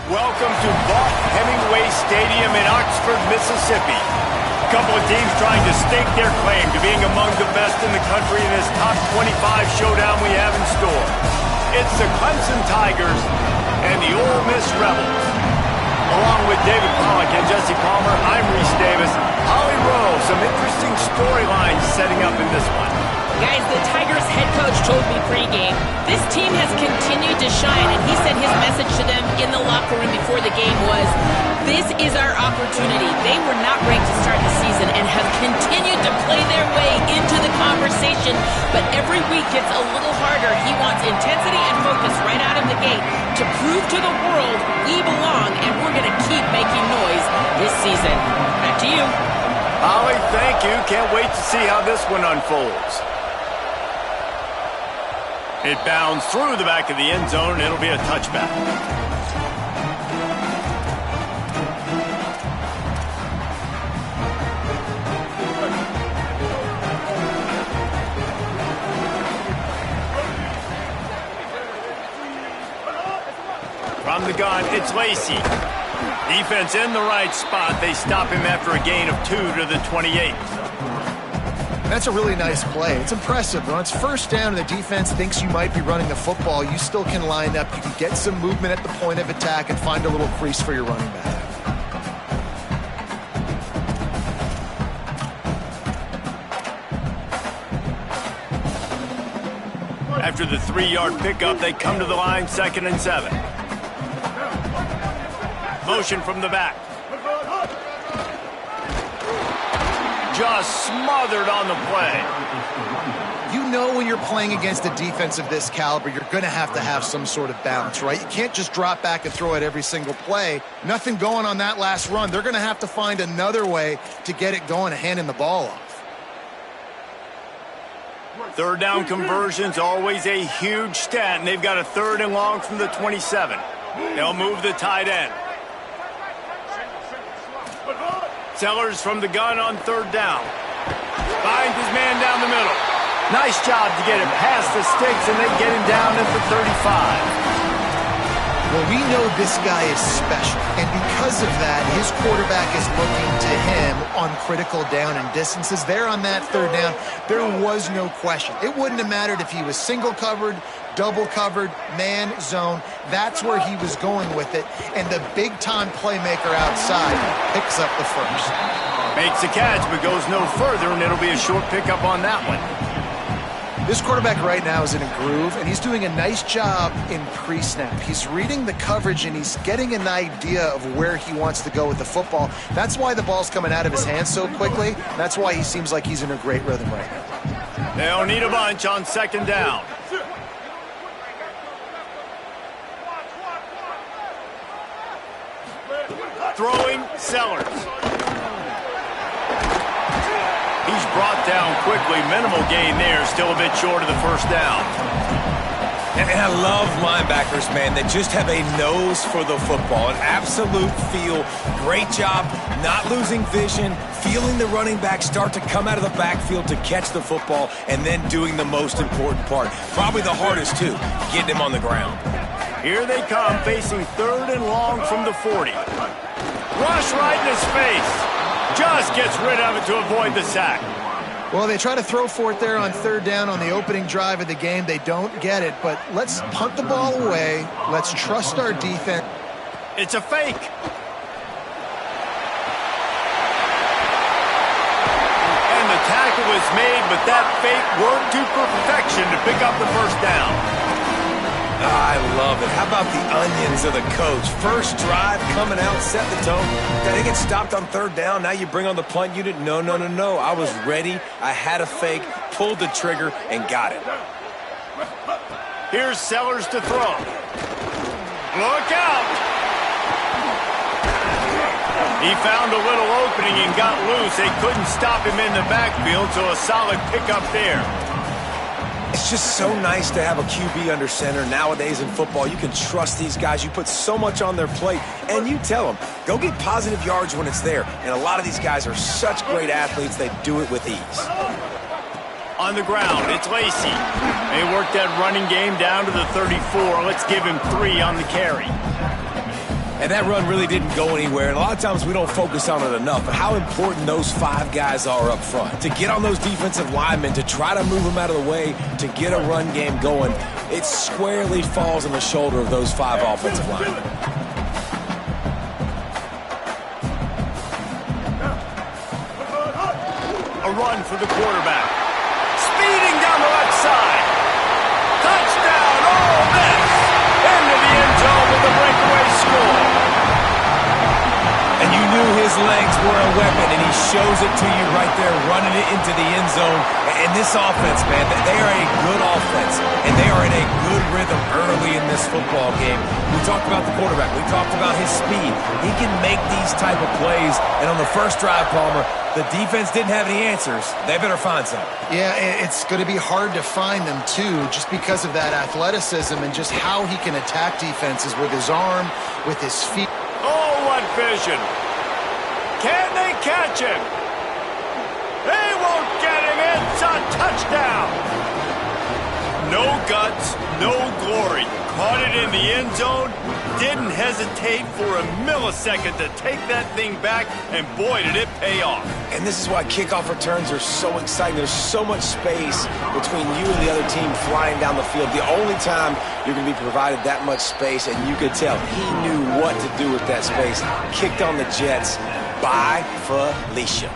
Welcome to Vaught Hemingway Stadium in Oxford, Mississippi. A couple of teams trying to stake their claim to being among the best in the country in this top 25 showdown we have in store. It's the Clemson Tigers and the Ole Miss Rebels. Along with David Pollock and Jesse Palmer, I'm Reese Davis. Holly Rowe, some interesting storylines setting up in this one. Guys, the Tigers head coach told me pregame, this team has continued to shine, and he said his message to them in the locker room before the game was, this is our opportunity. They were not ranked to start the season and have continued to play their way into the conversation, but every week gets a little harder. He wants intensity and focus right out of the gate to prove to the world we belong, and we're going to keep making noise this season. Back to you. Holly, thank you. Can't wait to see how this one unfolds. It bounds through the back of the end zone. It'll be a touchback. From the gun, it's Lacey. Defense in the right spot. They stop him after a gain of 2 to the 28. That's a really nice play. It's impressive. When it's first down and the defense thinks you might be running the football, you still can line up. You can get some movement at the point of attack and find a little crease for your running back. After the 3-yard pickup, they come to the line, 2nd and 7. Motion from the back. Just smothered on the play. You know when you're playing against a defense of this caliber, you're going to have some sort of balance, right? You can't just drop back and throw it every single play. Nothing going on that last run. They're going to have to find another way to get it going, handing the ball off. Third down conversion's always a huge stat, and they've got a 3rd and long from the 27. They'll move the tight end. Sellers from the gun on 3rd down. Finds his man down the middle. Nice job to get him past the sticks, and they get him down at the 35. Well, we know this guy is special, and because of that, his quarterback is looking to him on critical down and distances. There on that 3rd down, there was no question. It wouldn't have mattered if he was single covered, double covered, man, zone. That's where he was going with it, and the big-time playmaker outside picks up the first. Makes the catch, but goes no further, and it'll be a short pickup on that one. This quarterback right now is in a groove, and he's doing a nice job in pre-snap. He's reading the coverage, and he's getting an idea of where he wants to go with the football. That's why the ball's coming out of his hands so quickly. That's why he seems like he's in a great rhythm right now. They'll need a bunch on 2nd down. Throwing, Sellers. He's brought down quickly. Minimal gain there. Still a bit short of the 1st down. And I love linebackers, man, that just have a nose for the football, an absolute feel. Great job not losing vision, feeling the running back start to come out of the backfield to catch the football, and then doing the most important part. Probably the hardest, too, getting him on the ground. Here they come, facing 3rd and long from the 40. Rush right in his face. Just gets rid of it to avoid the sack. Well, they try to throw for it there on 3rd down on the opening drive of the game. They don't get it, but let's punt the ball away. Let's trust our defense. It's a fake. And the tackle was made, but that fake worked to perfection to pick up the 1st down. I love it. How about the onions of the coach? First drive, coming out, set the tone. They get stopped on 3rd down. Now you bring on the punt unit. No. I was ready. I had a fake, pulled the trigger, and got it. Here's Sellers to throw. Look out! He found a little opening and got loose. They couldn't stop him in the backfield, so a solid pickup there. It's just so nice to have a QB under center. Nowadays in football, you can trust these guys. You put so much on their plate, and you tell them, go get positive yards when it's there. And a lot of these guys are such great athletes, they do it with ease. On the ground, it's Lacey. They work that running game down to the 34. Let's give him 3 on the carry. And that run really didn't go anywhere. And a lot of times we don't focus on it enough. But how important those 5 guys are up front. To get on those defensive linemen, to try to move them out of the way, to get a run game going, it squarely falls on the shoulder of those 5 offensive linemen. A run for the quarterback. Speeding down the left side. Touchdown, Ole Miss! Into the end zone with a breakaway score. And you knew his legs were a weapon, and he shows it to you right there, running it into the end zone. And this offense, man, they are a good offense, and they are in a good rhythm early in this football game. We talked about the quarterback. We talked about his speed. He can make these type of plays, and on the first drive, Palmer, the defense didn't have any answers. They better find some. Yeah, it's going to be hard to find them, too, just because of that athleticism and just how he can attack defenses with his arm, with his feet. Oh, what vision. Can they catch him? They won't get him. It's a touchdown. No guts, no glory. Caught it in the end zone. Didn't hesitate for a millisecond to take that thing back, and boy, did it pay off. And this is why kickoff returns are so exciting. There's so much space between you and the other team flying down the field. The only time you're going to be provided that much space, and you could tell he knew what to do with that space. Kicked on the Jets by Felicia.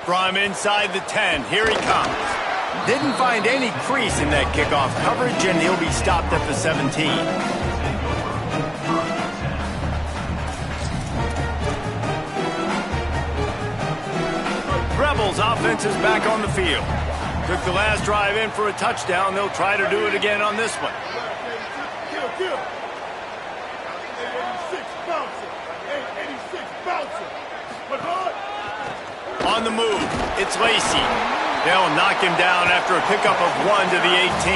From inside the 10, here he comes. Didn't find any crease in that kickoff coverage, and he'll be stopped at the 17. Rebels offense is back on the field. Took the last drive in for a touchdown. They'll try to do it again on this one. On the move, it's Lacey. They'll knock him down after a pickup of 1 to the 18.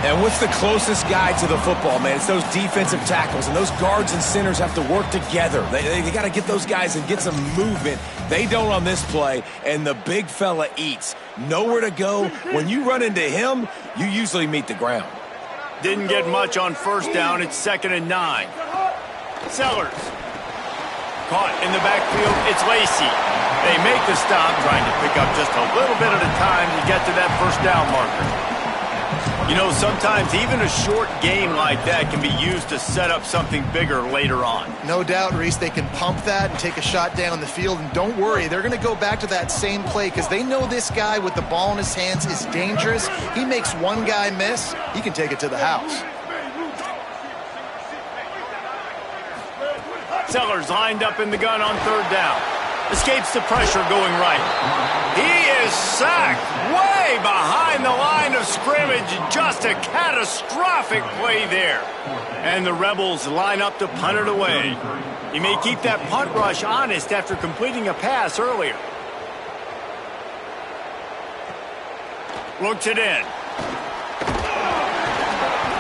And what's the closest guy to the football, man? It's those defensive tackles, and those guards and centers have to work together. They got to get those guys and get some movement. They don't on this play, and the big fella eats. Nowhere to go. When you run into him, you usually meet the ground. Didn't get much on first down. It's 2nd and 9. Sellers. Caught in the backfield, it's Lacey. They make the stop, trying to pick up just a little bit at a time to get to that first down marker. You know, sometimes even a short game like that can be used to set up something bigger later on. No doubt, Reese, they can pump that and take a shot down the field. And don't worry, they're going to go back to that same play because they know this guy with the ball in his hands is dangerous. He makes one guy miss, he can take it to the house. Sellers lined up in the gun on 3rd down. Escapes the pressure going right. He is sacked way behind the line of scrimmage. Just a catastrophic play there. And the Rebels line up to punt it away. He may keep that punt rush honest after completing a pass earlier. Looks it in.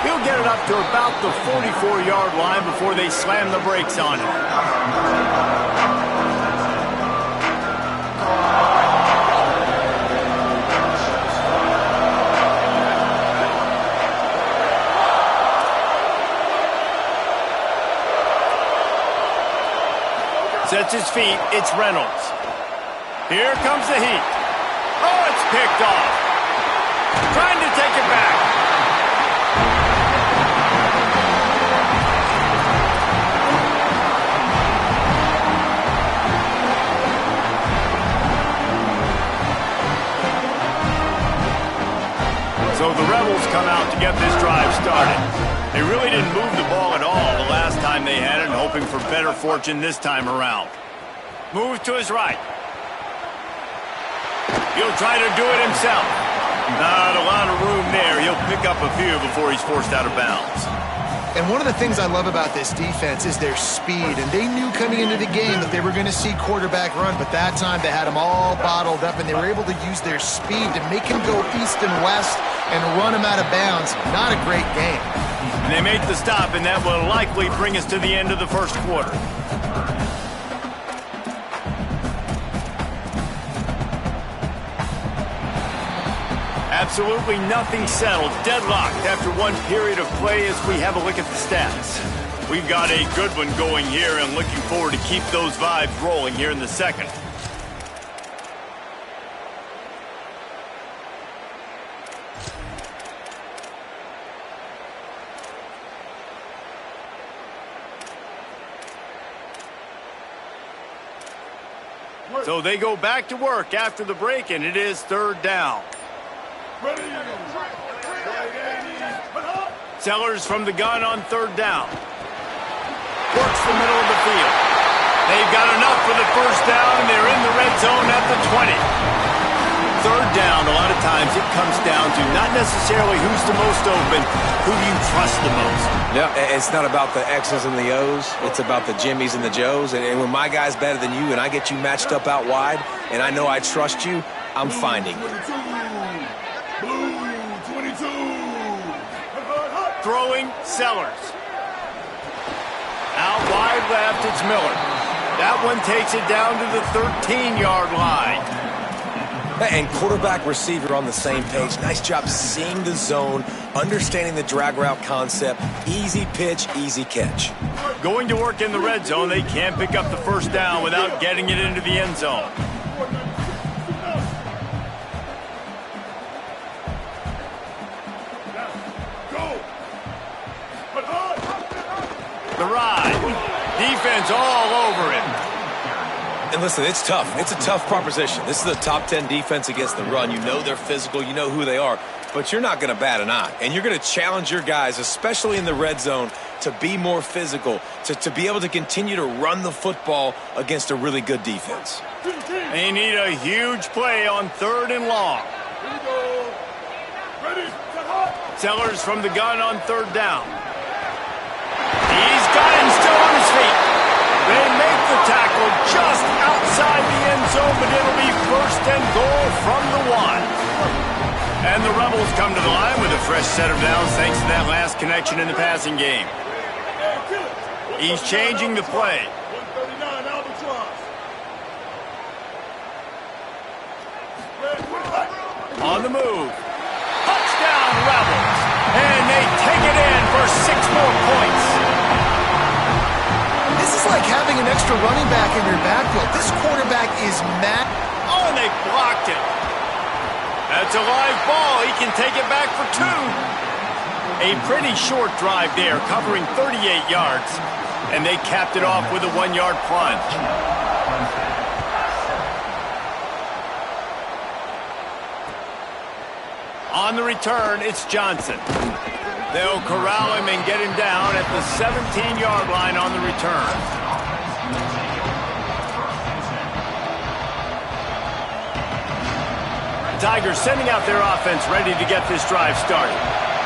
He'll get it up to about the 44-yard line before they slam the brakes on him. Sets his feet, it's Reynolds. Here comes the heat. Oh, it's picked off. Trying to take it back. So the Rebels come out to get this drive started. They really didn't move the ball at all the last time they had it, hoping for better fortune this time around. Moves to his right. He'll try to do it himself. Not a lot of room there. He'll pick up a few before he's forced out of bounds. And one of the things I love about this defense is their speed. And they knew coming into the game that they were going to see quarterback run, but that time they had him all bottled up, and they were able to use their speed to make him go east and west and run him out of bounds. Not a great game. And they make the stop, and that will likely bring us to the end of the first quarter. Absolutely nothing settled. Deadlocked after one period of play as we have a look at the stats. We've got a good one going here and looking forward to keep those vibes rolling here in the second. So they go back to work after the break, and it is third down. Sellers from the gun on third down. Works the middle of the field. They've got enough for the first down, and they're in the red zone at the 20. Third down, a lot of times it comes down to not necessarily who's the most open, who do you trust the most? Yeah, it's not about the X's and the O's. It's about the Jimmys and the Joes. And when my guy's better than you and I get you matched up out wide and I know I trust you, I'm finding you. Throwing, Sellers. Out wide left, it's Miller. That one takes it down to the 13-yard line. And quarterback, receiver on the same page. Nice job seeing the zone, understanding the drag route concept. Easy pitch, easy catch. Going to work in the red zone, they can't pick up the first down without getting it into the end zone. The ride. Defense all over him. And listen, it's tough. It's a tough proposition. This is a top 10 defense against the run. You know they're physical. You know who they are. But you're not going to bat an eye. And you're going to challenge your guys, especially in the red zone, to be more physical, to be able to continue to run the football against a really good defense. They need a huge play on third and long. Sellers from the gun on third down. He's got him still on his feet. They make the tackle just outside the end zone, but it'll be first and goal from the 1. And the Rebels come to the line with a fresh set of downs thanks to that last connection in the passing game. He's changing the play. On the move. Touchdown, Rebels. And they take it in for 6 more points. This is like having an extra running back in your backfield. This quarterback is mad. Oh, and they blocked it. That's a live ball. He can take it back for 2. A pretty short drive there, covering 38 yards. And they capped it off with a 1-yard plunge. On the return, it's Johnson. They'll corral him and get him down at the 17-yard line on the return. Tigers sending out their offense ready to get this drive started.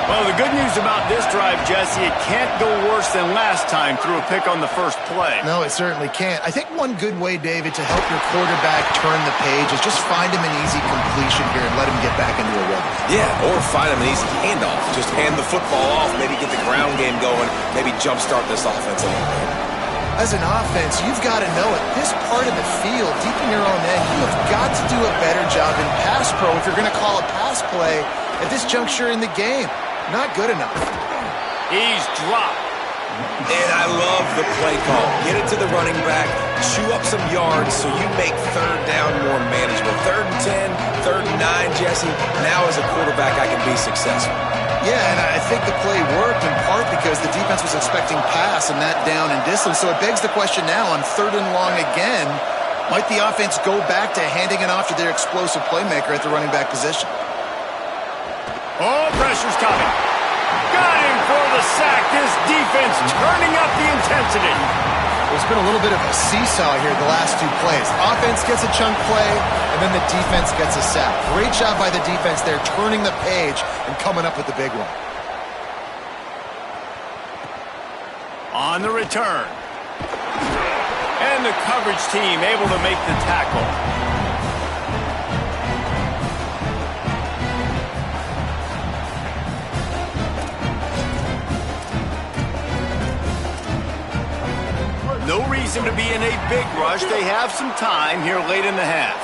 Well, the good news about this drive, Jesse, it can't go worse than last time through a pick on the first play. No, it certainly can't. I think one good way, David, to help your quarterback turn the page is just find him an easy completion here and let him get back into a rhythm. Yeah, or find him an easy handoff. Just hand the football off, maybe get the ground game going, maybe jumpstart this offense a little bit. As an offense, you've got to know it. This part of the field, deep in your own end, you have got to do a better job in pass pro if you're going to call a pass play at this juncture in the game. Not good enough. He's dropped. And I love the play call. Get it to the running back, chew up some yards so you make third down more manageable. 3rd and 10, 3rd and 9, Jesse. Now as a quarterback, I can be successful. Yeah, and I think the play worked in part because the defense was expecting pass and that down and distance. So it begs the question now on 3rd and long again, might the offense go back to handing it off to their explosive playmaker at the running back position? Oh, pressure's coming. Got him for the sack. This defense turning up the intensity. There's been a little bit of a seesaw here the last 2 plays. Offense gets a chunk play, and then the defense gets a sack. Great job by the defense there, turning the page and coming up with the big one. On the return. And the coverage team able to make the tackle. No reason to be in a big rush. They have some time here late in the half.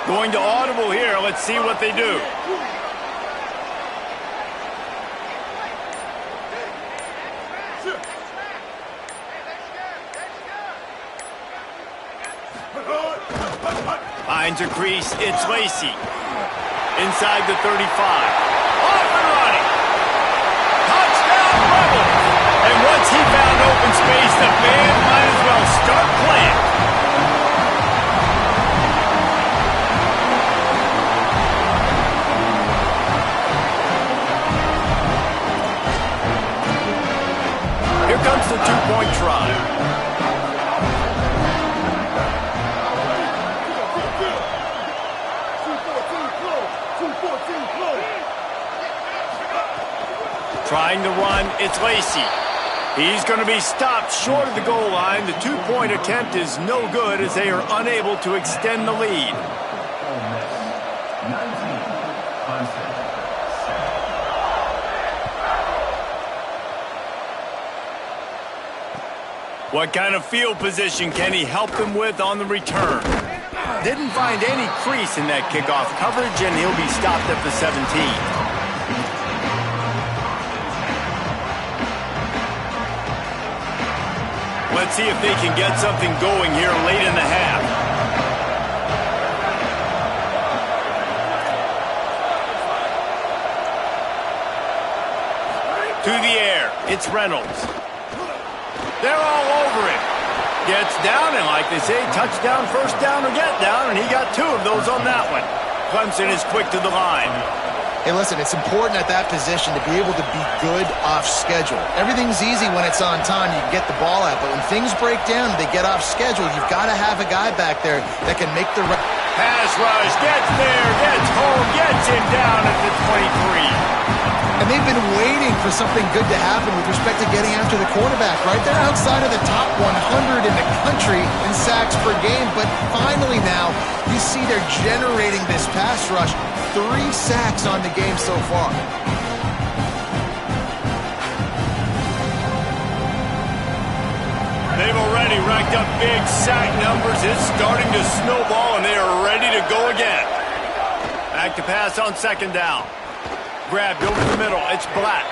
Going to audible here. Let's see what they do. finds a crease. It's Lacey. Inside the 35. Off and running. Touchdown, Rebels. And once he found open space, the band might as well start playing. Here comes the two-point try. Trying to run, it's Lacey. He's going to be stopped short of the goal line. The two-point attempt is no good as they are unable to extend the lead. What kind of field position can he help them with on the return? Didn't find any crease in that kickoff coverage, and he'll be stopped at the 17. Let's see if they can get something going here late in the half. To the air, it's Reynolds. They're all over him. Gets down, and like they say, touchdown, first down, or get down, and he got two of those on that one. Clemson is quick to the line. Hey, listen, it's important at that position to be able to be good off schedule. Everything's easy when it's on time. You can get the ball out, but when things break down, they get off schedule. You've got to have a guy back there that can make the pass rush, gets there, gets home, gets him down at the 23. And they've been waiting for something good to happen with respect to getting after the quarterback, right? They're outside of the top 100 in the country in sacks per game, but finally now you see they're generating this pass rush. 3 sacks on the game so far. They've already racked up big sack numbers. It's starting to snowball, and they are ready to go again. Back to pass on second down. Grabbed over the middle. It's Black.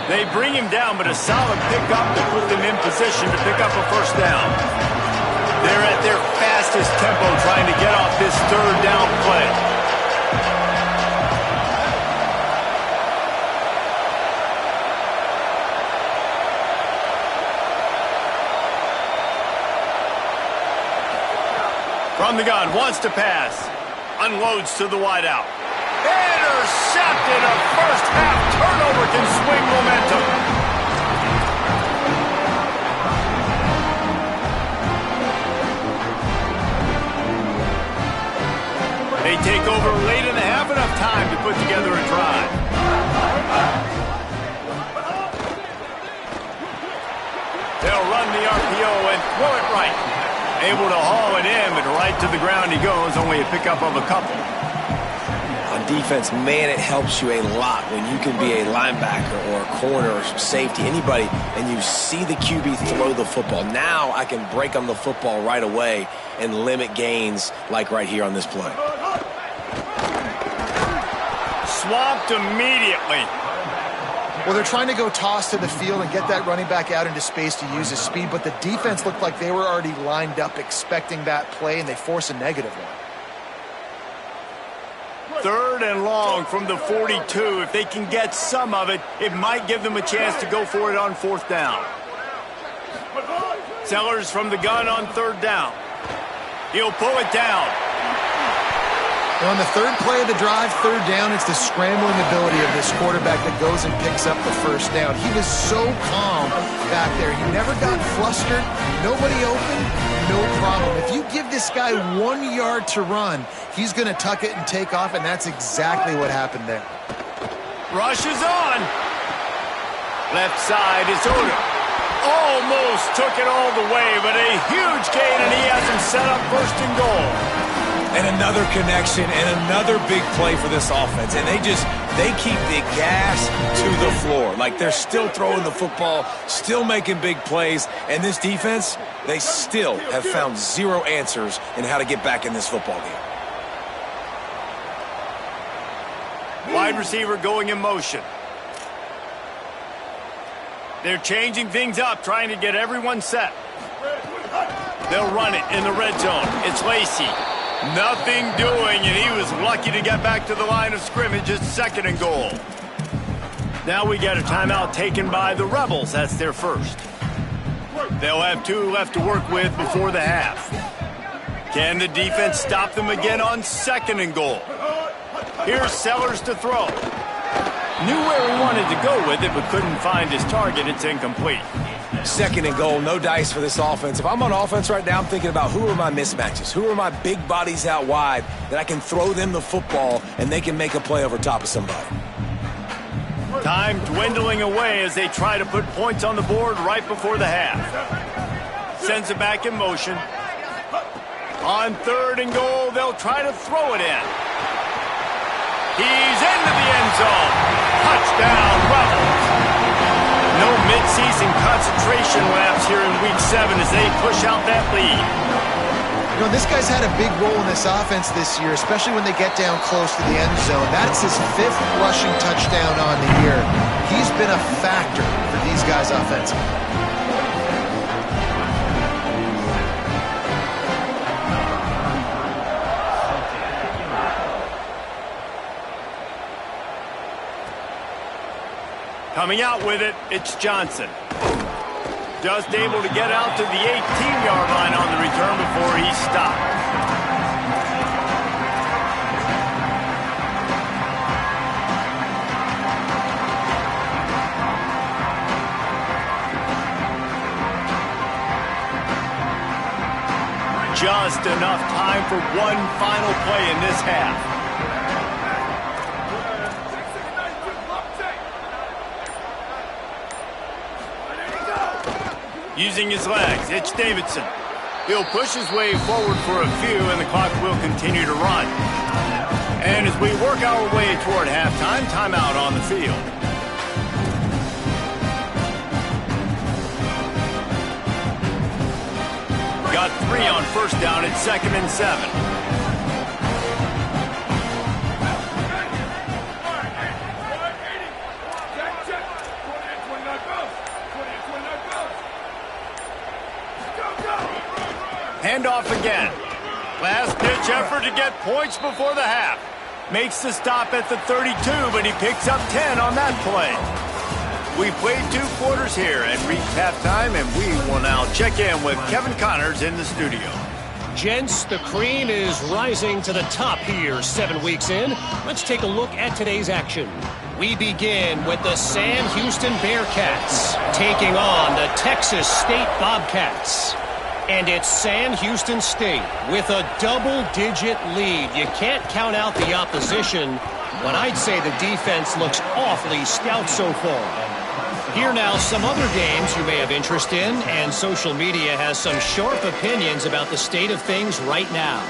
They bring him down, but a solid pickup to put them in position to pick up a first down. They're at their fastest tempo trying to get off this third down play. From the gun, wants to pass. Unloads to the wideout. Intercepted. A first half turnover can swing momentum. They take over late in the half, enough time to put together a drive. They'll run the RPO and throw it right. Able to haul it in, but right to the ground he goes, only a pickup of a couple. On defense, man, it helps you a lot when you can be a linebacker or a corner or safety, anybody, and you see the QB throw the football. Now I can break on the football right away and limit gains like right here on this play. Swamped immediately. Well, they're trying to go toss to the field and get that running back out into space to use his speed, but the defense looked like they were already lined up expecting that play, and they force a negative one. Third and long from the 42. If they can get some of it, it might give them a chance to go for it on fourth down. Sellers from the gun on third down. He'll pull it down. And on the third play of the drive, third down, it's the scrambling ability of this quarterback that goes and picks up the first down. He was so calm back there. He never got flustered. Nobody open, no problem. If you give this guy 1 yard to run, he's going to tuck it and take off, and that's exactly what happened there. Rush is on. Left side is Odom. Almost took it all the way, but a huge gain, and he has him set up first and goal. And another connection and another big play for this offense. And they keep the gas to the floor. Like they're still throwing the football, still making big plays. And this defense, they still have found zero answers in how to get back in this football game. Wide receiver going in motion. They're changing things up, trying to get everyone set. They'll run it in the red zone. It's Lacey. Nothing doing, and he was lucky to get back to the line of scrimmage at 2nd and goal. Now we get a timeout taken by the Rebels. That's their first. They'll have 2 left to work with before the half. Can the defense stop them again on 2nd and goal? Here's Sellers to throw. Knew where he wanted to go with it, but couldn't find his target. It's incomplete. 2nd and goal, no dice for this offense. If I'm on offense right now, I'm thinking about who are my mismatches? Who are my big bodies out wide that I can throw them the football and they can make a play over top of somebody? Time dwindling away as they try to put points on the board right before the half. Sends it back in motion. On 3rd and goal, they'll try to throw it in. He's into the end zone. Touchdown, Rebels. No midseason concentration lapse here in Week 7 as they push out that lead. You know, this guy's had a big role in this offense this year, especially when they get down close to the end zone. That's his 5th rushing touchdown on the year. He's been a factor for these guys offensively. Coming out with it, it's Johnson. Just able to get out to the 18-yard line on the return before he's stopped. Just enough time for one final play in this half. Using his legs, it's Davidson. He'll push his way forward for a few, and the clock will continue to run. And as we work our way toward halftime, timeout on the field. Got 3 on 1st down at 2nd and 7. Handoff again. Last-ditch effort to get points before the half. Makes the stop at the 32, but he picks up 10 on that play. We played 2 quarters here and reached halftime, and we will now check in with Kevin Connors in the studio. Gents, the cream is rising to the top here 7 weeks in. Let's take a look at today's action. We begin with the Sam Houston Bearcats taking on the Texas State Bobcats. And it's Sam Houston State with a double-digit lead. You can't count out the opposition, but I'd say the defense looks awfully stout so far. Here now some other games you may have interest in, and social media has some sharp opinions about the state of things right now.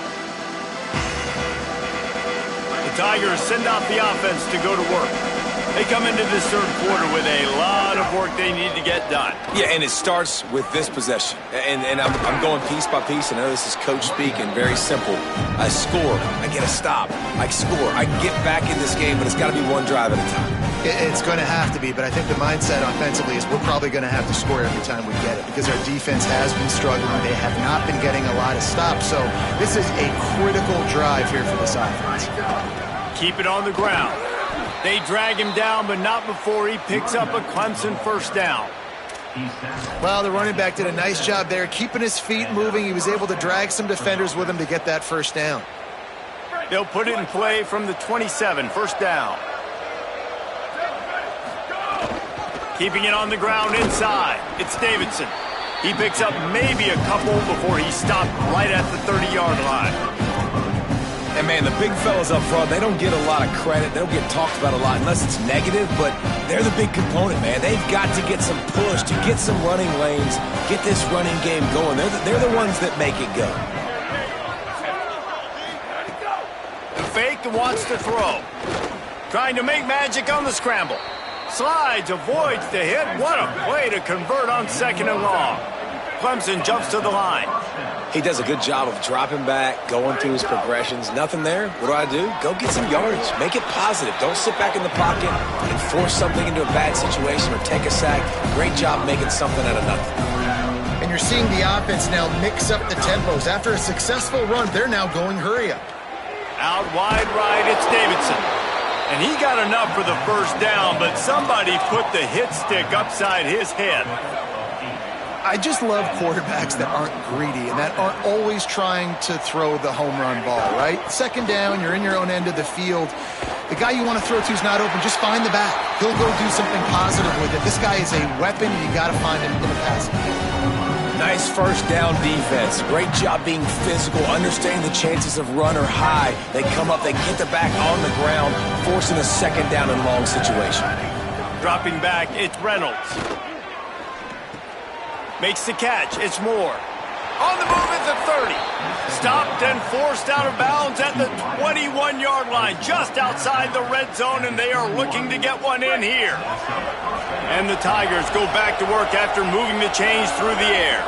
The Tigers send out the offense to go to work. They come into this 3rd quarter with a lot of work they need to get done. Yeah, and it starts with this possession. And I'm going piece by piece. I know this is coach speak and very simple. I score. I get a stop. I score. I get back in this game, but it's got to be one drive at a time. It's going to have to be, but I think the mindset offensively is we're probably going to have to score every time we get it because our defense has been struggling. They have not been getting a lot of stops, so this is a critical drive here for this offense. Keep it on the ground. They drag him down, but not before he picks up a Clemson 1st down. Well, the running back did a nice job there, keeping his feet moving. He was able to drag some defenders with him to get that 1st down. They'll put it in play from the 27, 1st down. Keeping it on the ground inside, it's Davidson. He picks up maybe a couple before he's stopped right at the 30-yard line. And, man, the big fellas up front, they don't get a lot of credit. They don't get talked about a lot unless it's negative, but they're the big component, man. They've got to get some push, to get some running lanes, get this running game going. They're the ones that make it go. The fake wants to throw. Trying to make magic on the scramble. Slides, avoids the hit. What a play to convert on 2nd and long. Clemson jumps to the line. He does a good job of dropping back, going through his progressions. Nothing there. What do? Go get some yardage. Make it positive. Don't sit back in the pocket and force something into a bad situation or take a sack. Great job making something out of nothing. And you're seeing the offense now mix up the tempos. After a successful run, they're now going hurry up. Out wide right, it's Davidson. And he got enough for the first down, but somebody put the hit stick upside his head. I just love quarterbacks that aren't greedy and that aren't always trying to throw the home run ball, right? Second down, you're in your own end of the field. The guy you want to throw to is not open. Just find the back. He'll go do something positive with it. This guy is a weapon. You got to find him in the pass. Nice first down defense. Great job being physical, understanding the chances of run are high. They come up, they get the back on the ground, forcing a second down and long situation. Dropping back, it's Reynolds. Makes the catch, it's Moore. On the move at the 30. Stopped and forced out of bounds at the 21-yard line, just outside the red zone, and they are looking to get one in here. And the Tigers go back to work after moving the chains through the air.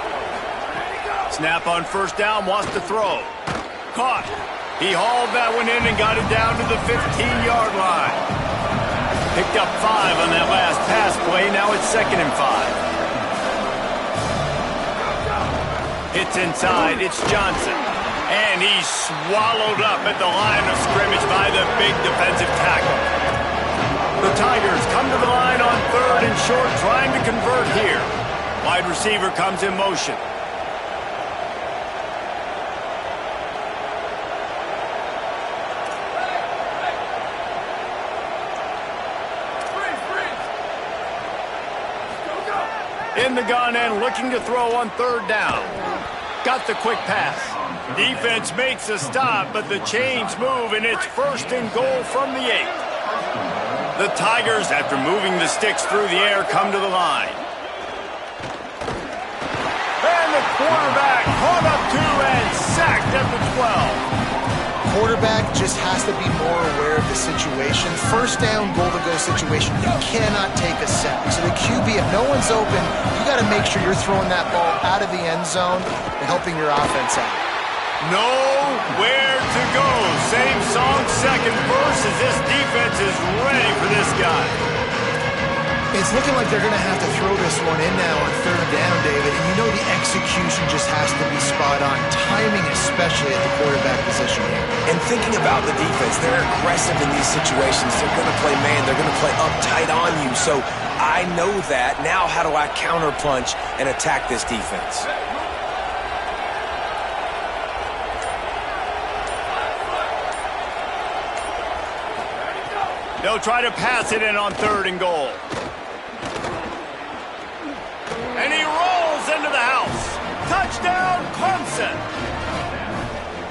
Snap on first down, wants to throw. Caught. He hauled that one in and got it down to the 15-yard line. Picked up 5 on that last pass play. Now it's 2nd and 5. Hits inside, it's Johnson. And he's swallowed up at the line of scrimmage by the big defensive tackle. The Tigers come to the line on 3rd and short, trying to convert here. Wide receiver comes in motion. In the gun and looking to throw on 3rd down. Got the quick pass. Defense makes a stop, but the chains move, and it's 1st and goal from the 8. The Tigers, after moving the sticks through the air, come to the line. And the quarterback caught up to and sacked at the 12. Quarterback just has to be more aware of the situation. First down, goal to go situation. You cannot take a sack. So the QB, if no one's open, you got to make sure you're throwing that ball out of the end zone and helping your offense out. Nowhere to go. Same song, second verse, as this defense is ready for this guy. It's looking like they're going to have to throw this one in now on 3rd down, David. And you know the execution just has to be spot on. Timing, especially at the quarterback position here. And thinking about the defense, they're aggressive in these situations. They're going to play man. They're going to play uptight on you. So I know that. Now how do I counterpunch and attack this defense? They'll try to pass it in on 3rd and goal. And he rolls into the house. Touchdown, Clemson.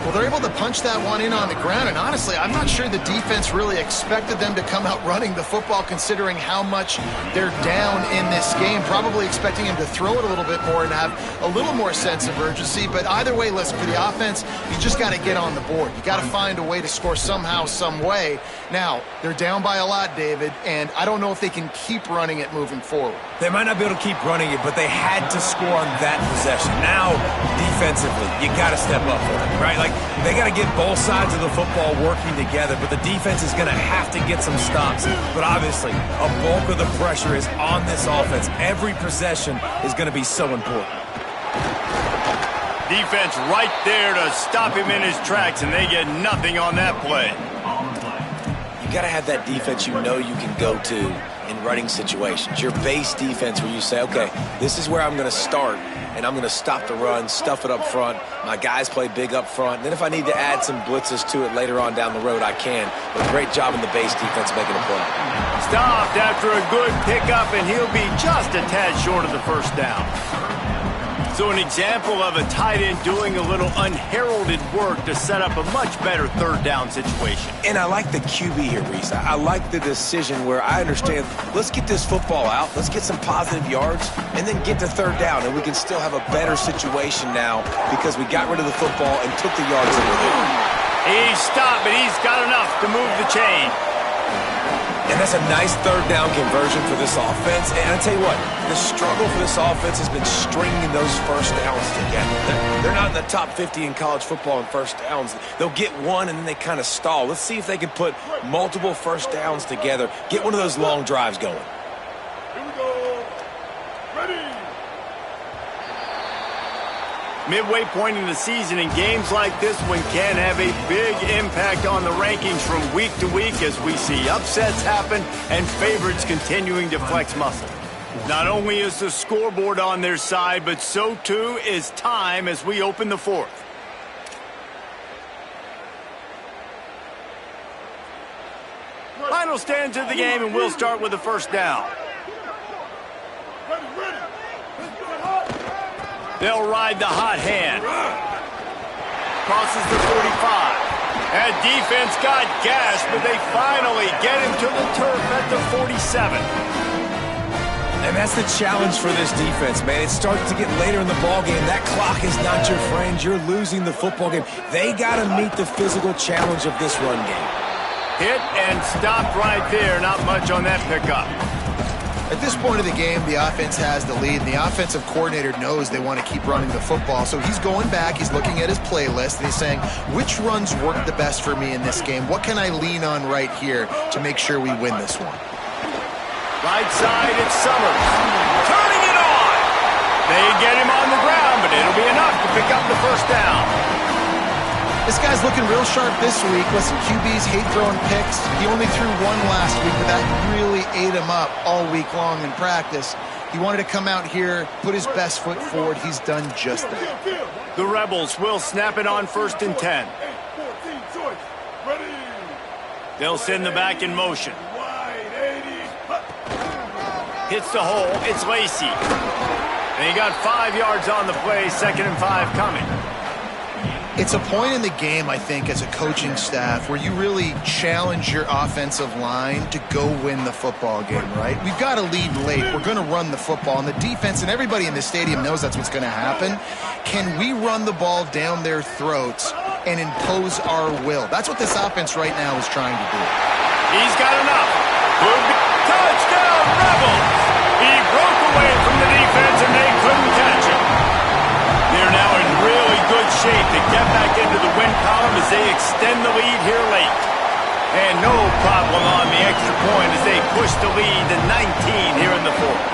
Well, they're able to punch that one in on the ground, and honestly, I'm not sure the defense really expected them to come out running the football considering how much they're down in this game. Probably expecting him to throw it a little bit more and have a little more sense of urgency, but either way, listen, for the offense, you just got to get on the board. You got to find a way to score somehow, some way. Now, they're down by a lot, David, and I don't know if they can keep running it moving forward. They might not be able to keep running it, but they had to score on that possession. Now, defensively, you got to step up for them, right? Like, they got to get both sides of the football working together, but the defense is going to have to get some stops. But obviously, a bulk of the pressure is on this offense. Every possession is going to be so important. Defense right there to stop him in his tracks, and they get nothing on that play. You got to have that defense you know you can go to in running situations. Your base defense where you say, okay, this is where I'm going to start, and I'm going to stop the run, stuff it up front. My guys play big up front. Then if I need to add some blitzes to it later on down the road, I can. But great job in the base defense making a play. Stopped after a good pickup, and he'll be just a tad short of the first down. So an example of a tight end doing a little unheralded work to set up a much better 3rd down situation. And I like the QB here, Reese. I like the decision where I understand, let's get this football out, let's get some positive yards, and then get to 3rd down, and we can still have a better situation now because we got rid of the football and took the yards over there. He's stopped, but he's got enough to move the chain. And that's a nice 3rd down conversion for this offense. And I tell you what, the struggle for this offense has been stringing those first downs together. They're not in the top 50 in college football in first downs. They'll get one and then they kind of stall. Let's see if they can put multiple first downs together, get one of those long drives going. Here we go. Ready. Midway point in the season, and games like this one can have a big impact on the rankings from week to week as we see upsets happen and favorites continuing to flex muscle. Not only is the scoreboard on their side, but so too is time as we open the fourth. Final stands of the game, and we'll start with the first down. They'll ride the hot hand. Crosses the 45. And defense got gas, but they finally get him to the turf at the 47. And that's the challenge for this defense, man. It starts to get later in the ballgame. That clock is not your friend. You're losing the football game. They got to meet the physical challenge of this run game. Hit and stopped right there. Not much on that pickup. At this point of the game, the offense has the lead, and the offensive coordinator knows they want to keep running the football. So he's going back, he's looking at his playlist, and he's saying, which runs work the best for me in this game? What can I lean on right here to make sure we win this one? Right side, it's Summers. Turning it on! They get him on the ground, but it'll be enough to pick up the first down. This guy's looking real sharp this week. Listen, QBs hate throwing picks. He only threw one last week, but that really ate him up all week long in practice. He wanted to come out here, put his best foot forward. He's done just that. The Rebels will snap it on 1st and 10. They'll send the back in motion. Hits the hole. It's Lacey. And he got 5 yards on the play. 2nd and 5 coming. It's a point in the game, I think, as a coaching staff where you really challenge your offensive line to go win the football game, right? We've got to lead late. We're going to run the football. And the defense and everybody in the stadium knows that's what's going to happen. Can we run the ball down their throats and impose our will? That's what this offense right now is trying to do. He's got enough. Touchdown, Rebels! He broke away from the defense, and they couldn't catch him. They're now in really good shape to get back into the win column as they extend the lead here late. And no problem on the extra point as they push the lead to 19 here in the fourth.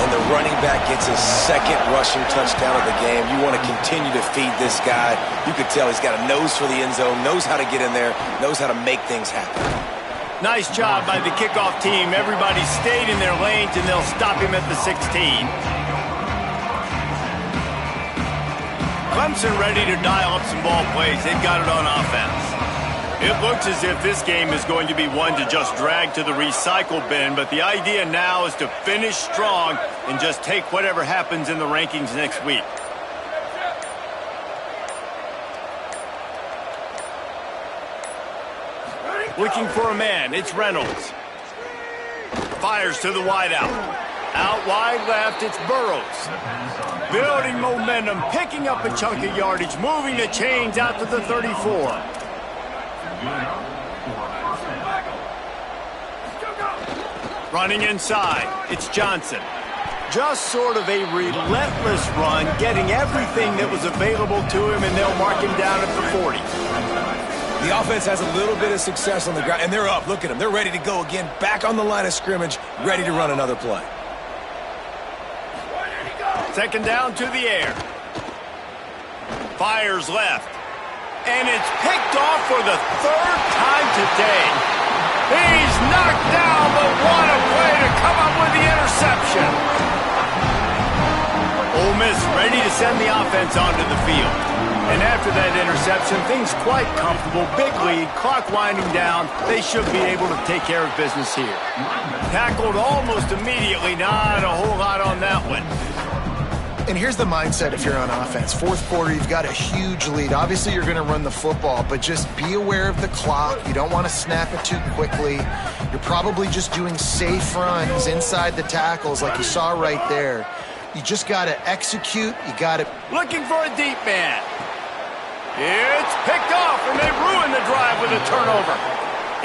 And the running back gets his 2nd rushing touchdown of the game. You want to continue to feed this guy. You could tell he's got a nose for the end zone, knows how to get in there, knows how to make things happen. Nice job by the kickoff team. Everybody stayed in their lanes, and they'll stop him at the 16. Clemson ready to dial up some ball plays. They've got it on offense. It looks as if this game is going to be one to just drag to the recycle bin, but the idea now is to finish strong and just take whatever happens in the rankings next week. Looking for a man, it's Reynolds. Fires to the wideout. Out wide left, it's Burrows. Building momentum, picking up a chunk of yardage, moving the chains out to the 34. Running inside, it's Johnson. Just sort of a relentless run, getting everything that was available to him, and they'll mark him down at the 40. The offense has a little bit of success on the ground, and they're up. Look at them. They're ready to go again, back on the line of scrimmage, ready to run another play. 2nd down to the air. Fires left. And it's picked off for the 3rd time today. He's knocked down, but what a play to come up with the interception. Ole Miss ready to send the offense onto the field. And after that interception, things quite comfortable. Big lead, clock winding down. They should be able to take care of business here. Tackled almost immediately. Not a whole lot on that one. And here's the mindset if you're on offense. 4th quarter, you've got a huge lead. Obviously, you're going to run the football, but just be aware of the clock. You don't want to snap it too quickly. You're probably just doing safe runs inside the tackles like you saw right there. You just got to execute. You got to... Looking for a deep man. It's picked off, and they ruin the drive with a turnover.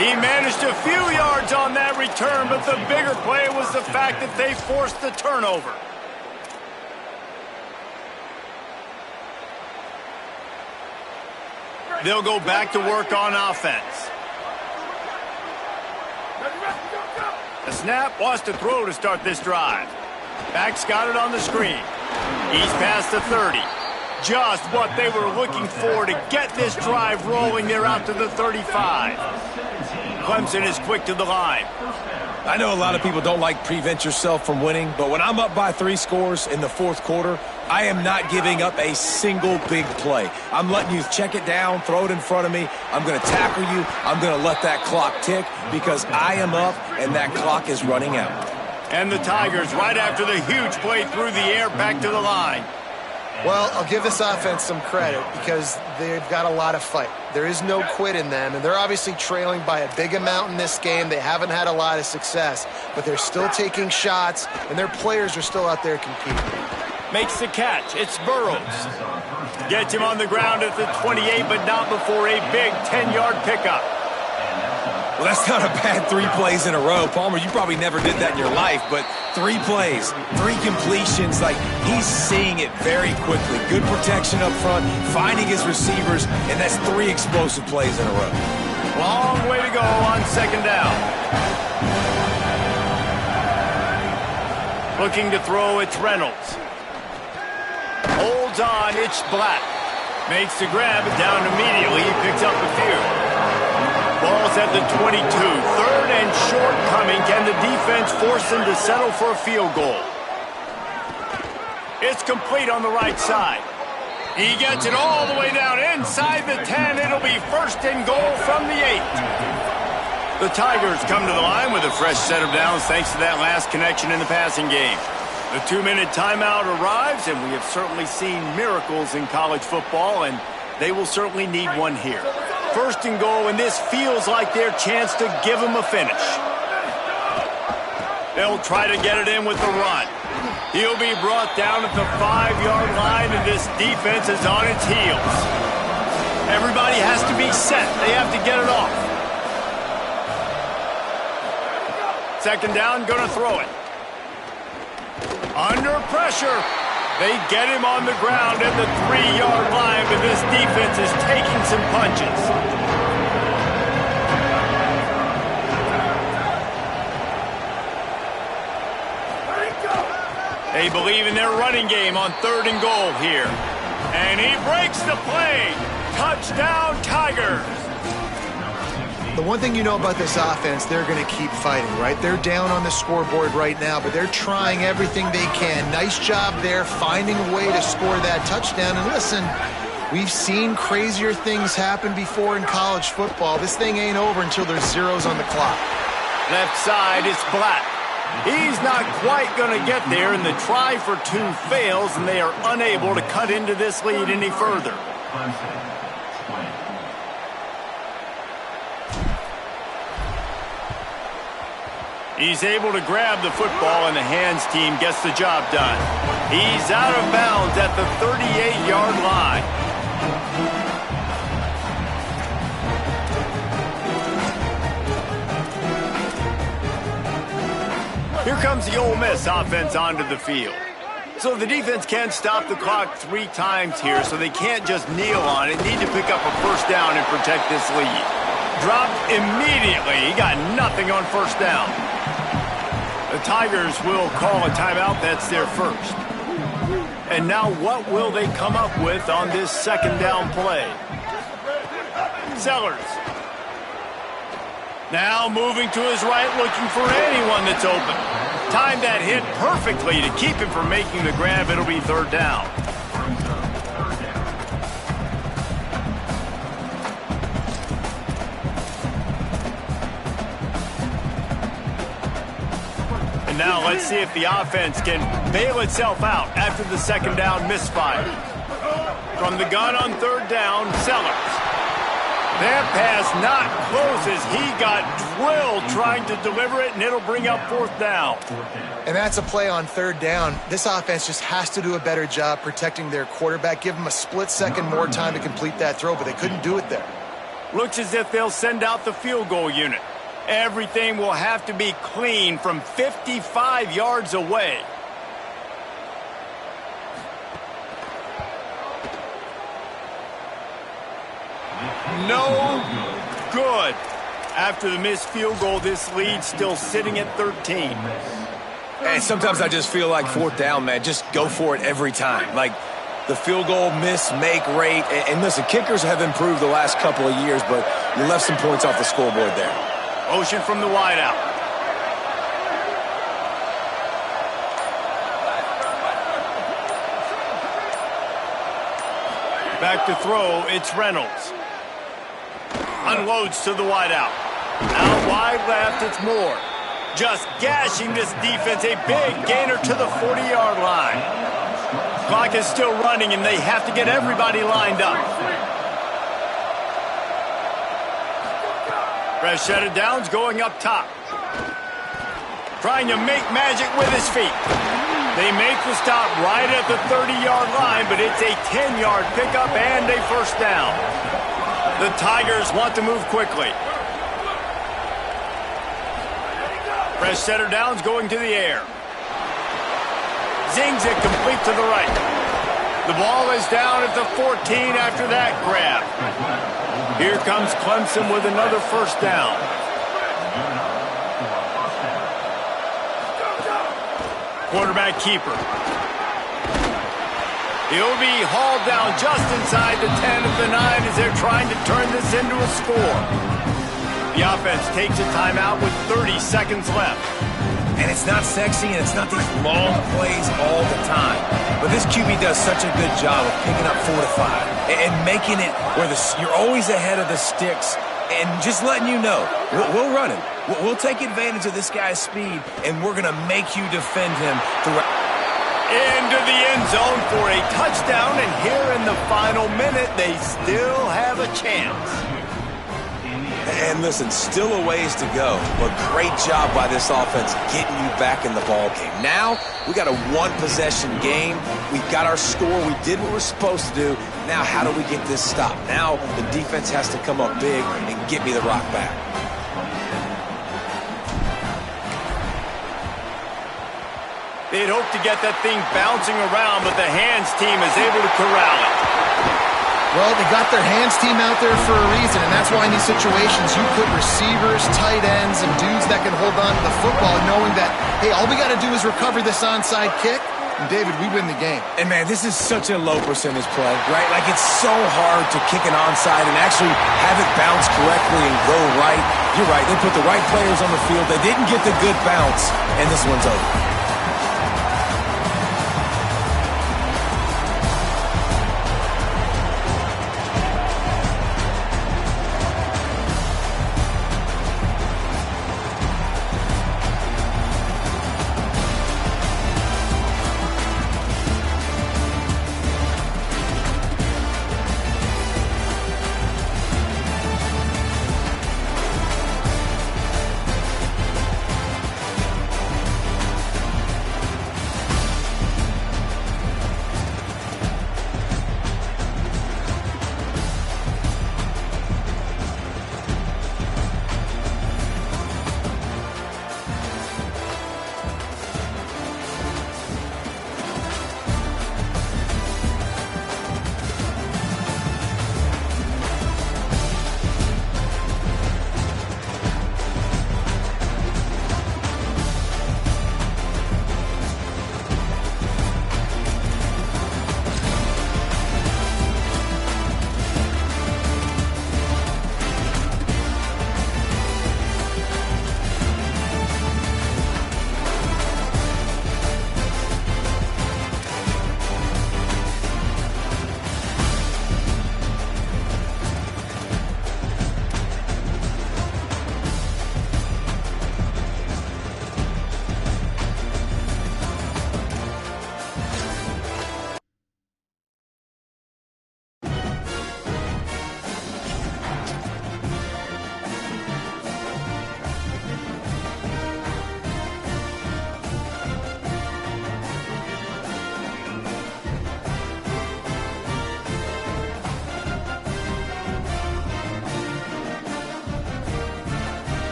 He managed a few yards on that return, but the bigger play was the fact that they forced the turnover. They'll go back to work on offense. The snap wants to throw to start this drive. Back's got it on the screen. He's past the 30. Just what they were looking for to get this drive rolling there out to the 35. Clemson is quick to the line. I know a lot of people don't like prevent yourself from winning, but when I'm up by 3 scores in the fourth quarter, I am not giving up a single big play. I'm letting you check it down, throw it in front of me. I'm going to tackle you. I'm going to let that clock tick because I am up and that clock is running out. And the Tigers, right after the huge play through the air, back to the line. Well, I'll give this offense some credit because they've got a lot of fight. There is no quit in them, and they're obviously trailing by a big amount in this game. They haven't had a lot of success, but they're still taking shots, and their players are still out there competing. Makes the catch. It's Burrows. Gets him on the ground at the 28, but not before a big 10-yard pickup. Well, that's not a bad 3 plays in a row. Palmer, you probably never did that in your life, but 3 plays, 3 completions, like he's seeing it very quickly. Good protection up front, finding his receivers, and that's 3 explosive plays in a row. Long way to go on second down. Looking to throw, it's Reynolds. Holds on, it's Black. Makes the grab, down immediately. He picks up the field. Ball's at the 22. 3rd and short coming. Can the defense force them to settle for a field goal? It's complete on the right side. He gets it all the way down inside the 10. It'll be 1st and goal from the 8. The Tigers come to the line with a fresh set of downs thanks to that last connection in the passing game. The 2-minute timeout arrives, and we have certainly seen miracles in college football, and they will certainly need one here. 1st and goal, and this feels like their chance to give them a finish. They'll try to get it in with the run. He'll be brought down at the 5-yard line, and this defense is on its heels. Everybody has to be set. They have to get it off. 2nd down, gonna throw it. Under pressure. They get him on the ground at the 3-yard line, but this defense is taking some punches. They believe in their running game on 3rd and goal here. And he breaks the play. Touchdown, Tigers. The one thing you know about this offense, they're going to keep fighting, right? They're down on the scoreboard right now, but they're trying everything they can. Nice job there, finding a way to score that touchdown. And listen, we've seen crazier things happen before in college football. This thing ain't over until there's zeros on the clock. Left side, it's Black. He's not quite going to get there, and the try for 2 fails, and they are unable to cut into this lead any further. He's able to grab the football, and the hands team gets the job done. He's out of bounds at the 38-yard line. Here comes the Ole Miss offense onto the field. So the defense can't stop the clock 3 times here, so they can't just kneel on it. Need to pick up a 1st down and protect this lead. Dropped immediately. He got nothing on 1st down. The Tigers will call a timeout. That's their 1st. And now what will they come up with on this 2nd down play? Sellers. Now moving to his right, looking for anyone that's open. Timed that hit perfectly to keep him from making the grab. It'll be 3rd down. And now let's see if the offense can bail itself out after the 2nd down misfire. From the gun on 3rd down, Sellers. That pass not close as he got drilled trying to deliver it, and it'll bring up 4th down. And that's a play on 3rd down. This offense just has to do a better job protecting their quarterback. Give him a split second more time to complete that throw, but they couldn't do it there. Looks as if they'll send out the field goal unit. Everything will have to be clean from 55 yards away. No good. After the missed field goal, this lead still sitting at 13. And sometimes I just feel like 4th down, man, just go for it every time. Like, the field goal miss-make rate. And listen, kickers have improved the last couple of years, but you left some points off the scoreboard there. Motion from the wideout. Back to throw, it's Reynolds. Unloads to the wideout. Out wide left, it's Moore. Just gashing this defense, a big gainer to the 40-yard line. Clock is still running, and they have to get everybody lined up. Rashad Downs going up top. Trying to make magic with his feet. They make the stop right at the 30-yard line, but it's a 10-yard pickup and a first down. The Tigers want to move quickly. Fresh setter downs going to the air. Zings it complete to the right. The ball is down at the 14 after that grab. Here comes Clemson with another first down. Quarterback keeper. He'll be hauled down just inside the 10 of the 9 as they're trying to turn this into a score. The offense takes a timeout with 30 seconds left. And it's not sexy, and it's not these long plays all the time. But this QB does such a good job of picking up 4 to 5 and making it where you're always ahead of the sticks and just letting you know, we'll run him. We'll take advantage of this guy's speed, and we're going to make you defend him throughout. Into the end zone for a touchdown, and here in the final minute, they still have a chance. And listen, still a ways to go, but great job by this offense getting you back in the ball game. Now, we got a one-possession game. We've got our score. We did what we're supposed to do. Now, how do we get this stop? Now, the defense has to come up big and get me the rock back. They'd hope to get that thing bouncing around, but the hands team is able to corral it. Well, they got their hands team out there for a reason, and that's why in these situations you put receivers, tight ends, and dudes that can hold on to the football, knowing that, hey, all we got to do is recover this onside kick, and David, we win the game. And man, this is such a low percentage play, right? Like, it's so hard to kick an onside and actually have it bounce correctly and go right. You're right, they put the right players on the field. They didn't get the good bounce, and this one's over.